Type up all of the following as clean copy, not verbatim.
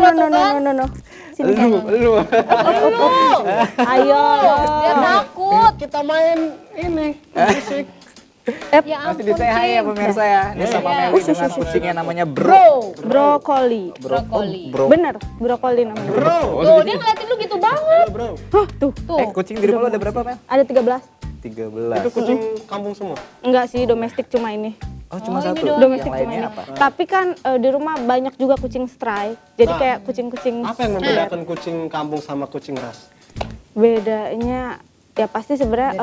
no. Sini. Lu. Ayo. Dia takut. Kita main ini musik. Ya Masih ampun, di say hi ya Cing. pemirsa ya. Ini sama Iya. Meli dengan kucingnya namanya Bro. Brokoli. Brokoli. Bro. Bener, brokoli namanya. Bro. Tuh, dia ngeliatin lu gitu banget. Bro. Hah, tuh. Tuh. Kucing di rumah lu ada berapa, Mel? Ada 13. 13. Itu kucing kampung semua. Enggak sih, domestik cuma ini. Oh, cuma Oh, ini satu. doang. Domestik Yang cuma lainnya ini. apa? Tapi kan di rumah banyak juga kucing stray. Jadi Nah. kayak kucing-kucing. Apa yang membedakan kucing kampung sama kucing ras? Bedanya ya pasti sebenarnya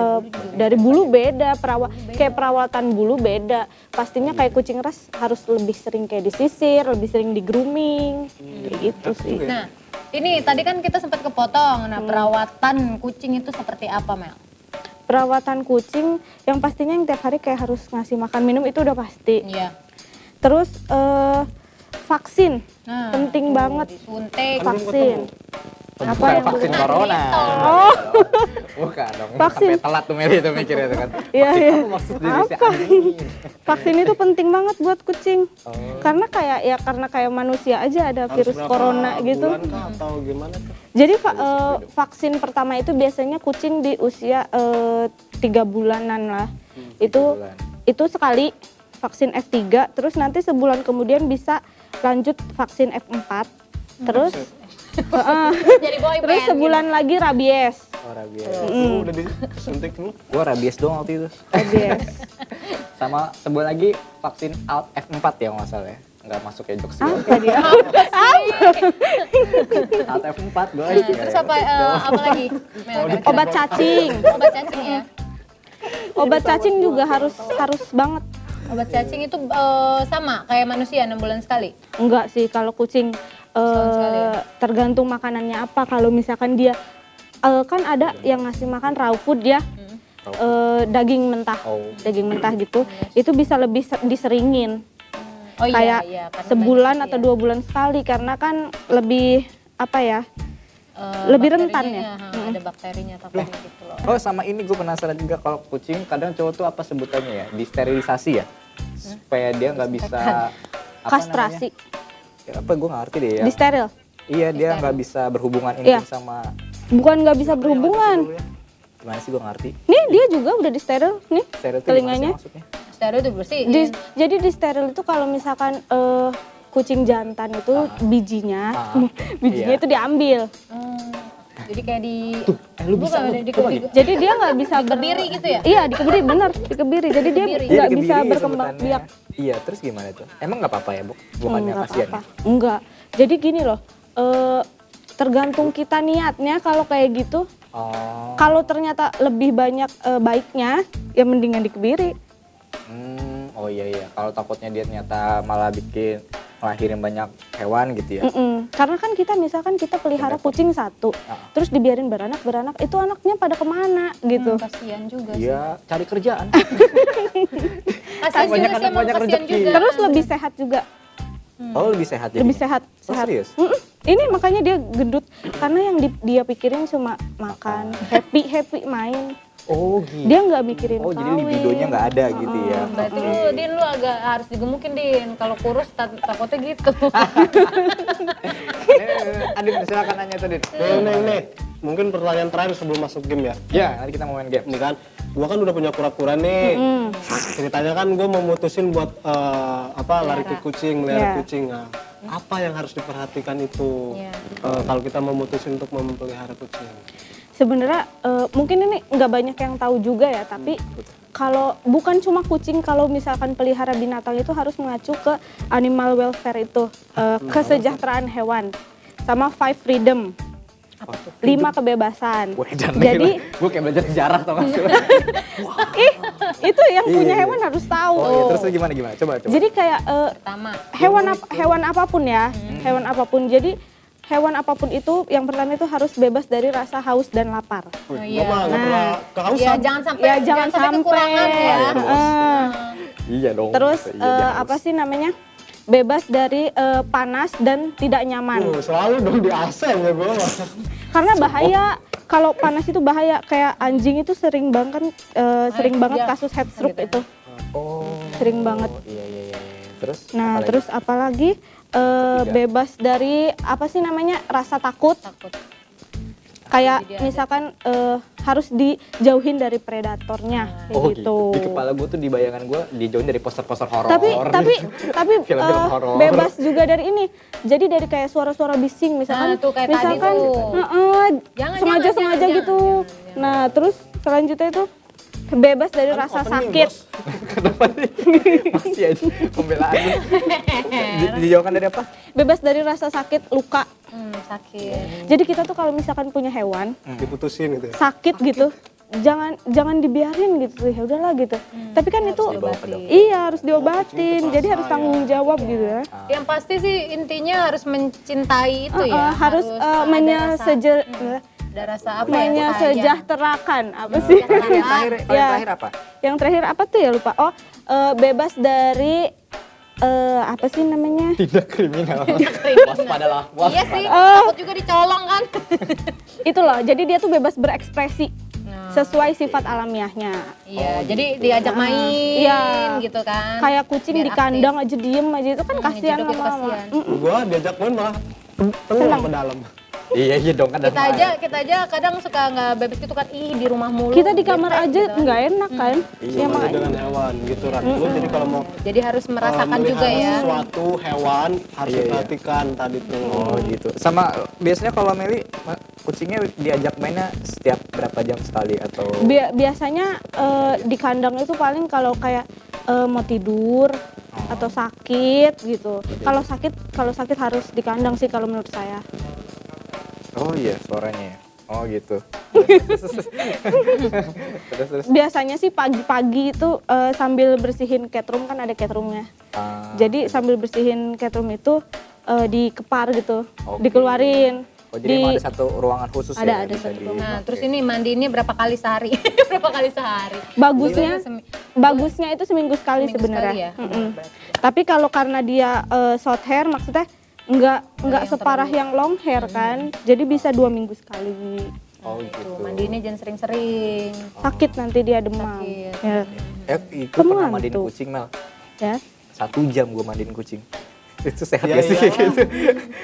dari bulu beda, kayak perawatan bulu beda. Pastinya kayak kucing ras harus lebih sering kayak disisir, lebih sering di grooming, kayak gitu sih. Nah, ini tadi kan kita sempat kepotong. Nah, perawatan kucing itu seperti apa, Mel? Perawatan kucing yang pastinya yang tiap hari kayak harus ngasih makan minum itu udah pasti. Iya. Terus vaksin Nah, penting banget. disuntik. Vaksin. Apa Bukan yang vaksin belum- corona. Oh, Bukan dong. Vaksin. Sampai telat tuh Meli itu mikirnya tuh kan. Iya, Vaksin iya. apa maksud diri si Apa? anjing? vaksin itu penting banget buat kucing. Oh. Karena kayak manusia aja ada Harus virus berapa bulan gitu. bulan kah atau gimana tuh? Jadi vaksin pertama itu biasanya kucing di usia 3 bulanan lah. Itu bulan. itu sekali vaksin F3, terus nanti sebulan kemudian bisa lanjut vaksin F4. Terus Jadi boy terus band, sebulan lagi rabies. Oh, rabies. Lu udah disuntik lu? Gua rabies doang waktu itu. Rabies. Sama sebulan lagi vaksin Alt F4 ya nggak salah ya. Nggak masuk ya jokes gua. Apa dia? Alt F4 guys. Nah, terus apa lagi? Mel, kira-kira? Obat cacing. Obat cacing ya. Obat cacing juga harus banget. Obat cacing itu sama kayak manusia 6 bulan sekali. Enggak sih, kalau kucing Setahun sekali ya? tergantung makanannya apa. Kalau misalkan dia kan ada yang ngasih makan raw food ya, daging mentah, Oh. daging mentah gitu, itu bisa lebih diseringin, Oh kayak iya, karena sebulan banyak atau ya. 2 bulan sekali, karena kan lebih apa ya, lebih rentan ya. Bakterinya, ada bakterinya takutnya gitu loh. Oh sama ini gue penasaran juga kalau kucing kadang cowok tuh apa sebutannya ya, disterilisasi ya, supaya dia nggak bisa apa Kastrasi, namanya? Ya, apa gue nggak ngerti deh ya. disteril, Iya dia nggak bisa berhubungan intim Iya. sama. bukan nggak bisa berhubungan. Gimana sih gue nggak ngerti. Nih dia juga udah disteril nih Steril tuh gimana sih telinganya. maksudnya? Steril itu bersih. Jadi di steril itu kalau misalkan kucing jantan itu bijinya, bijinya iya. itu diambil. Jadi kayak di lu bisa lu, coba gitu. Jadi dia nggak bisa Dikebiri gitu ya? Iya dikebiri, bener dikebiri. Jadi dia Dikebiri. nggak Iya, bisa dikebiri berkembang sebutannya. biak. Iya terus gimana tuh? Emang nggak apa-apa ya bu? Bukannya Nggak kasihan? apa-apa. Enggak. Jadi gini loh, tergantung kita niatnya kalau kayak gitu. Oh. Kalau ternyata lebih banyak baiknya, ya mendingan dikebiri. Oh iya iya. Kalau takutnya dia ternyata malah bikin ngelahirin banyak hewan gitu ya. Karena kan kita misalkan kita pelihara kucing satu, terus dibiarin beranak, itu anaknya pada kemana gitu. Kasihan juga sih. Iya cari kerjaan. Kasihan juga Banyak sih, anak, emang banyak kasihan rezeki. juga. Terus lebih sehat juga, Oh lebih sehat jadi. lebih sehat. Oh, serius? Ini makanya dia gendut karena yang dia pikirin cuma makan, happy main. Oh gitu. Dia nggak mikirin Oh jadi kawin. libidonya nggak ada gitu ya. Berarti lu agak harus digemukin Din. Kalau kurus takutnya gitu. Adin silakan nanya tuh Din. Nih. Mungkin pertanyaan terakhir sebelum masuk game ya. Ya nanti kita mau main game. Ini kan, gua kan udah punya kura-kura nih. Ceritanya kan gua mau mutusin buat lari ke kucing, melihara Iya. kucing. Nah, apa yang harus diperhatikan itu Iya. kalau kita memutusin untuk memelihara kucing? Sebenarnya mungkin ini nggak banyak yang tahu juga ya, tapi kalau bukan cuma kucing, kalau misalkan pelihara binatang itu harus mengacu ke animal welfare itu, kesejahteraan hewan, sama 5 freedom, 5 kebebasan. Jadi gue kayak belajar sejarah tau gak sih? itu yang punya Iya. hewan harus tahu. Oh iya terus gimana? Coba. Jadi kayak Pertama. hewan apapun ya, hewan apapun. Jadi hewan apapun itu yang pertama itu harus bebas dari rasa haus dan lapar. Oh Gua iya. mah nggak pernah Ya kehausan. jangan sampai Ya jangan sampai. kekurangan ya. Iya dong. Terus Iya, apa sih namanya? Bebas dari panas dan tidak nyaman. Selalu dong di AC ya gua mah. Karena bahaya. Kalau panas itu bahaya. Kayak anjing itu sering banget Iya. kasus heat stroke Gitu ya. itu. Oh. Sering banget. Iya. Terus? Nah, apalagi? terus apalagi Ketiga. bebas dari apa sih namanya rasa takut. Takut. Kayak Jadi dia misalkan harus dijauhin dari predatornya kayak Oh gitu. gitu. Di kepala gue tuh di bayangan gue dijauhin dari poster-poster horor. Tapi Film-film horor. bebas juga dari ini. Jadi dari kayak suara-suara bising misalkan. Nah, tuh kayak tadi misalkan tuh. sengaja Jangan, sengaja jangan, gitu. jangan. Nah terus selanjutnya itu bebas dari rasa Opening, sakit. Bos. Kenapa nih? Masih aja pembelaan. Dijauhkan dari apa? Bebas dari rasa sakit, luka. Sakit. Jadi kita tuh kalau misalkan punya hewan Diputusin gitu ya. sakit gitu, jangan dibiarin gitu, ya udahlah gitu. Tapi kan itu dibawa ke dokter. iya harus diobatin, jadi harus tanggung jawab gitu ya. Yang pasti sih intinya harus mencintai itu ya. Harus ada rasa- ada rasa apa ya? sayang. menyejahterakan apa sih? Paling Ya. terakhir apa? Yang terakhir apa tuh ya lupa. Oh, bebas dari apa sih namanya? Tidak kriminal. Waspadalah. Iya sih, Oh. takut juga dicolong kan. Itu loh. Jadi dia tuh bebas berekspresi Nah, sesuai sifat alamiahnya. iya, jadi diajak main Iya. gitu kan. Kayak kucing Biar di kandang aja diem aja itu kan kasihan hidup itu lama-lama. kasihan. Gua diajak main malah tenggelam ke dalam. Iya dong kan. Kita aja kadang suka nggak bebas gitu kan, ih di rumah mulu. Kita di kamar bete aja gitu kan. nggak enak kan? Iya, Ya, Sama makanya. dengan hewan gitu Ran. Lu jadi kalau mau Jadi harus merasakan juga melihara ya. sesuatu hewan harus Iya, iya. diperhatikan tadi tuh. Oh gitu. Sama biasanya kalau Meli kucingnya diajak mainnya setiap berapa jam sekali atau? Biasanya di kandang itu paling kalau kayak mau tidur atau sakit gitu. Kalau sakit harus di kandang sih kalau menurut saya. Oh iya suaranya. Ya. Oh gitu. Terus. Biasanya sih pagi-pagi itu sambil bersihin cat room, kan ada cat roomnya. Jadi sambil bersihin cat room itu dikepar gitu, Oke. dikeluarin. Oh jadi emang ada satu ruangan khusus Ada ya? bisa satu di- ruangan. Nah, oke. terus ini mandiinnya berapa kali sehari? Berapa kali sehari? Bagusnya Semi- bagusnya itu seminggu sekali Seminggu sebenarnya. sekali ya? Mm-mm. Tapi kalau karena dia short hair, maksudnya nggak yang separah yang long hair kan, jadi bisa 2 minggu sekali. Oh Tuh, gitu. mandiinnya jangan sering-sering. Sakit nanti dia demam. Sakit. Ya. Itu pernah Teman mandiin tuh. kucing Mel. Ya. 1 jam gue mandiin kucing. Itu sehat Iya, gak sih iya. kayak gitu?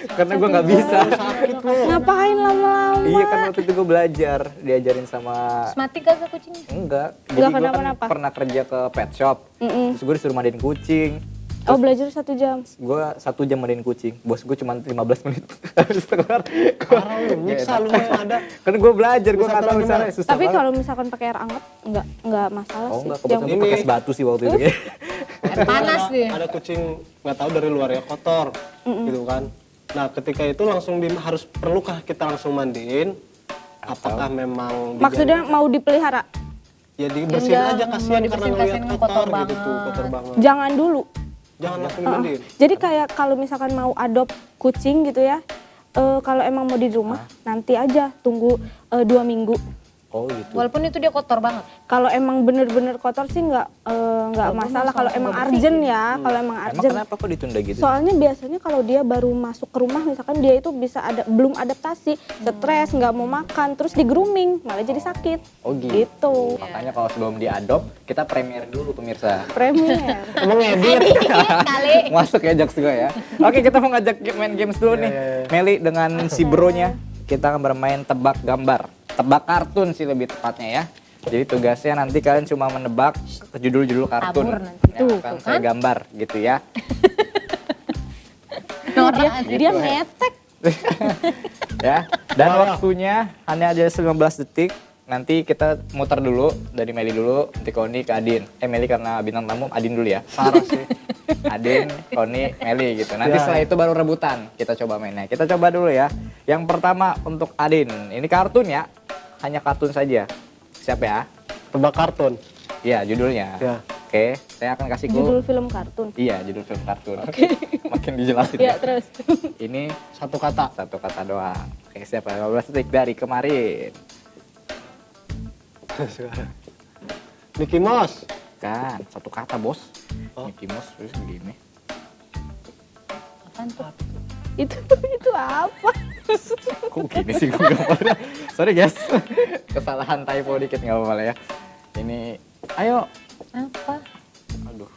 Karena gue nggak bisa. Sakit lu. Ngapain lama-lama? Iya kan waktu itu gue belajar, diajarin sama Terus mati gak ke kucing? enggak. Nggak Jadi gue kan kenapa-napa? pernah kerja ke pet shop. Mm-mm. Terus gue disuruh mandiin kucing. Oh, belajar 1 jam. Gue 1 jam mandiin kucing. Bos gue cuma 15 menit. Habis keluar. Parah lu, nyiksa lu mana ada. Kan gue belajar, gue Bisa nggak tahu tenang caranya susah Tapi banget. kalau misalkan pakai air hangat nggak masalah Oh sih. enggak, kebetulan gue Ini- pakai batu sih waktu itu. Air panas deh. Ada kucing nggak tahu dari luarnya kotor gitu kan. Nah ketika itu langsung harus perlukah kita langsung mandiin? Apakah memang Maksudnya mau dipelihara? ya dibersihin Enggak, aja mau kasihan karena dibersihin, ngeliat kasihan kotor, kotor gitu tuh, banget. kotor banget. Jangan dulu. Jangan langsung dimandiin. Jadi kayak kalau misalkan mau adopt kucing gitu ya, kalau emang mau di rumah nanti aja tunggu 2 minggu. Oh gitu. Walaupun itu dia kotor banget. Kalau emang bener-bener kotor sih nggak masalah. Kalau emang urgent ya, kalau emang Emang urgent. kenapa kok ditunda gitu? Soalnya biasanya kalau dia baru masuk ke rumah, misalkan dia itu bisa belum adaptasi, stres, nggak mau makan, terus di grooming malah jadi sakit. Oh gitu. Gitu. Makanya kalau sebelum diadopt, kita premier dulu pemirsa. Premier. Emang ngedit. Kali. Masuk ya jokes gue ya. Oke, kita mau ngajak main games dulu nih. Meli dengan si bronya, kita akan bermain tebak gambar. Tebak kartun sih lebih tepatnya ya. Jadi tugasnya nanti kalian cuma menebak judul-judul kartun Kabur nanti. yang Tuh, akan tuh saya kan. gambar gitu ya. dia ngetek. Ya. Dan waktunya hanya ada 15 detik. Nanti kita muter dulu dari Meli dulu, nanti Koni ke Adin. Meli karena bintang tamu, Adin dulu ya. Parah sih. Adin, Koni, Meli gitu. Nanti Ya. setelah itu baru rebutan. Kita coba mainnya. Kita coba dulu ya. Yang pertama untuk Adin. Ini kartun ya. Hanya kartun saja. Siap ya? Tebak kartun. Iya, judulnya. Ya. Oke, saya akan kasih Judul clue. film kartun. Iya, judul film kartun. Makin dijelasin. Ya, terus. Ini Satu kata. satu kata doang. Oke, siap. 15 detik dari kemarin. Mickey Mouse. Kan, satu kata, Bos. Oh. Mickey Mouse terus gini. Apaan tuh? itu apa? Kok gini sih gue gambarnya? Sorry guys, kesalahan typo dikit nggak apa-apa lah ya. Ini, ayo. Apa? Aduh.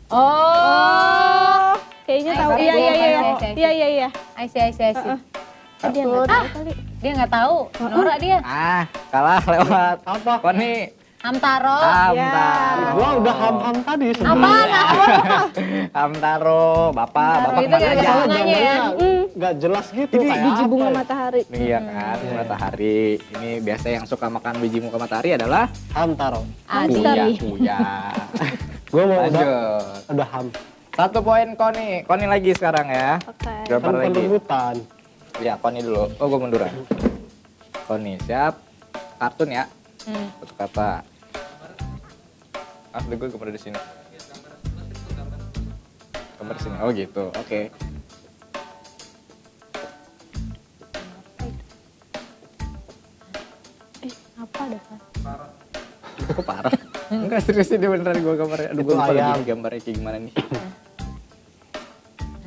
Oh, Kayaknya tahu. I see, Iya, iya, iya. I see. Iya, iya, iya. I see. Dia nggak tahu kali. Dia nggak tahu. Norak dia. Kalah lewat. Apa? Koni. Hamtaro. Hamtaro. Gua udah ham-ham tadi sebelumnya. Apaan? Hamtaro, Bapak Hamtaro itu kemana kayak aja? bunganya ya. Nggak jelas gitu. Ini kayak Biji apa bunga ya? matahari. Iya kan, matahari. Ini biasa yang suka makan biji muka matahari adalah Hamtaro. Adi. Kuya. Gua mau Lanjut. udah ham. 1 poin Koni. Koni lagi sekarang ya. Oke. Gambar Kan lagi. rebutan. Ya, Koni dulu. Oh, gue munduran. Koni, siap. Kartun ya. Satu kata. Udah gue gambar di sini. Gambar di sini. Oh gitu. Oke. Apa dah? Kok parah? Enggak serius ini beneran gue gambarnya. Aduh, gue Itu lupa ayam. lagi gambarnya kayak gimana nih.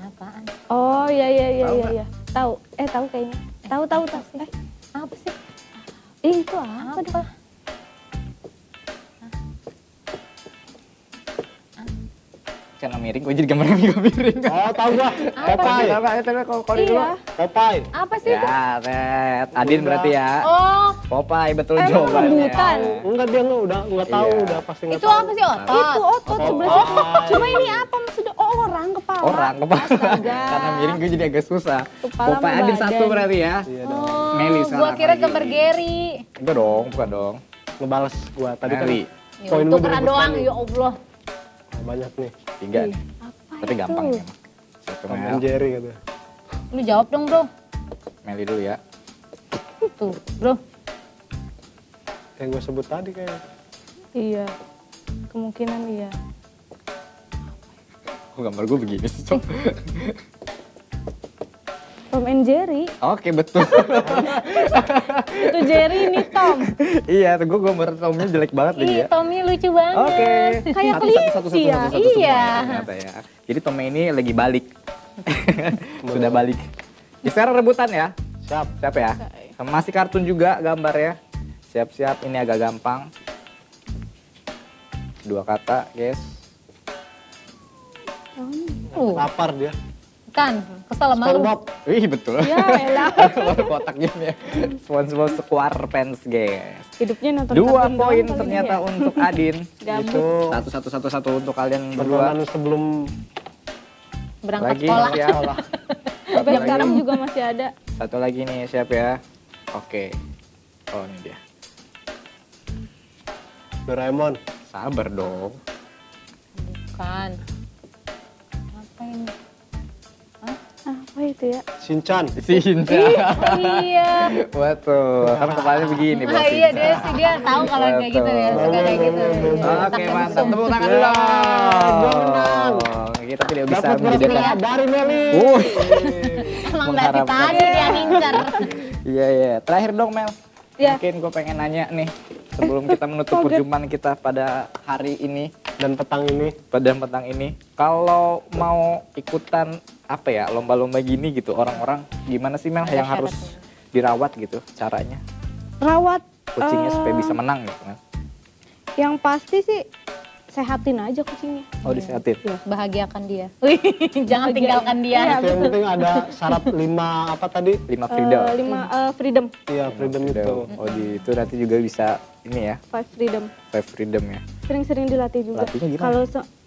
Apaan? Oh, iya, iya, iya, Tahu iya, nggak? iya. Tahu. Tahu kayaknya. Tahu sih. Apa sih? Itu apa dah? Karena miring, gue jadi gambarnya juga miring. Oh, tahu gua. Popeye. Apa? Koni dulu. Iya. Popeye. Apa sih itu? Ya, Red. Adin berarti ya. Oh, Popeye betul Emang jawabannya. rebutan? Enggak dia udah tahu Iya. udah pasti nggak itu tahu. apa sih otot? Itu otot sebelah sini. Popeye. Cuma ini apa maksudnya? Oh, orang kepala. Orang kepala. Astaga. Karena miring gue jadi agak susah. Kepala Popeye sama Adin badan. 1 berarti ya. Iya dong. Oh, Meli gua sekarang kira lagi. gambar Gary. Enggak dong, bukan dong. Ngebales gua tadi kan. Meli. Ya, Poin itu gua pernah direbutkan doang, nih. ya Allah. Banyak nih. 3 nih. Apa Tapi itu? gampang ya. Satu Tom Mel. and Jerry gitu. Lu jawab dong, bro. Meli dulu ya. Tuh, bro. Yang gua sebut tadi kayaknya. Iya. Kemungkinan iya. Oh, gambar gue begini sih, Cok. Tom and Jerry. Oke, betul. Itu Jerry, ini Tom. Iya, tuh gue gambar Tomnya jelek banget lagi Ih, ya. Tommy lucu banget. Oke. Kayak Satu, kelinci satu, ya? semua Iya. ternyata ya. Jadi Tomnya ini lagi balik. Sudah balik. Ya, sekarang rebutan ya. Siap. Siap ya. Masih kartun juga gambar ya. Siap-siap, ini agak gampang. 2 kata, guys. Lapar dia. Kan, kesel sama lu. SpongeBob. Wih, betul. Ya elah. Baru kotak game ya. SpongeBob SquarePants, guys. Hidupnya nonton 2 kartun poin doang kali ternyata ini ya. untuk Adin. Gabut. Itu satu untuk kalian berdua. Perjalanan sebelum Berangkat Lagi sekolah. siap. Sampai sekarang juga masih ada. Satu lagi nih, siap ya. Oke. Oh, ini dia. Doraemon. Sabar dong. Bukan. Apa ini? Apa itu ya? Shinchan. Sinca. Oh iya. Betul. Kan kepalanya begini, Bos. Ah, iya Sinca. dia sih, dia tahu kalau kayak gitu ya, suka kayak gitu. Oke, mantap. Tepuk tangan dulu. Gua menang. Kita tidak bisa Dapat menjadikan. berapa dari Meli? Emang dari Mengharapkan. tadi dia ngincer. Iya, iya. Terakhir dong, Mel. Ya. Mungkin gue pengen nanya nih, sebelum kita menutup perjumpaan kita pada hari ini, Dan petang ini. pada petang ini, kalau mau ikutan apa ya, lomba-lomba gini gitu, orang-orang gimana sih Mel Ada yang harus syaratnya. dirawat gitu caranya? Rawat Kucingnya supaya bisa menang gitu kan? yang pasti sih sehatin aja kucingnya. Oh, disehatin. Bahagiakan dia. Wih, jangan tinggalkan dia. Iya, Yang penting ada syarat 5 apa tadi? 5 freedom. 5 freedom, Iya, freedom itu. Oh, itu nanti juga bisa ini ya, 5 freedom. 5 freedom ya. Sering-sering dilatih juga. Latihnya gimana? Kalau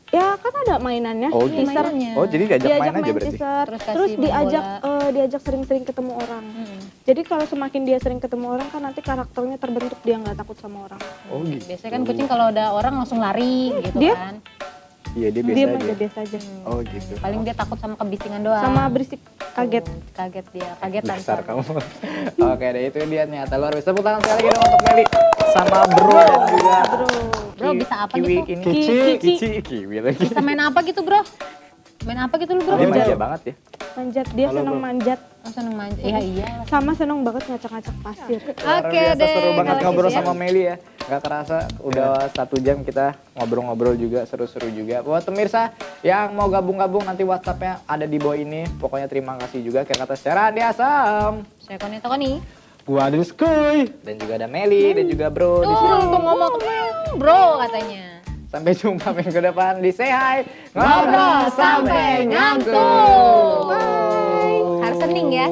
ya kan ada mainannya. Oh, gitu. Teaser. Mainannya. Oh, jadi diajak main aja berarti. teaser, Terus terus kasih main diajak sering-sering ketemu orang. Jadi kalau semakin dia sering ketemu orang kan nanti karakternya terbentuk, dia nggak takut sama orang. Oh, gitu. Biasanya kan kucing kalau ada orang langsung lari gitu Dia- kan. Iya, dia biasa Dia aja. aja biasa aja. Oh, gitu. Paling dia takut sama kebisingan doang. Sama berisik, kaget. Kaget dia, kagetan. Dasar kamu. Oke, deh itu dia ternyata luar biasa. Tepuk tangan sekali lagi dong untuk Meli sama Bro dan juga Bro, bisa apa Kiwi gitu? ini. Kici. Kiwi lagi. Bisa main apa gitu, Bro? Main apa gitu lu, Bro? Dia manja banget ya. Manjat, dia Halo, seneng Bro. manjat. Oh, seneng manja. Iya, iya. Sama seneng banget ngacak-ngacak pasir. Luar Oke biasa, deh. seru banget kalau ngobrol gitu ya. sama Meli ya. Gak kerasa udah 1 jam kita ngobrol-ngobrol juga, seru-seru juga. Buat pemirsa yang mau gabung-gabung nanti WhatsAppnya ada di bawah ini. Pokoknya terima kasih juga kayak kata secara di Asam. Saya Koni Tokoni. Gua Adin Skuy. Dan juga ada Meli dan juga Bro di Tuh, sini. tuh ngomong, Bro katanya. Sampai jumpa minggu depan di Say Hi Ngobrol sampai ngantuk. Harus sening ya.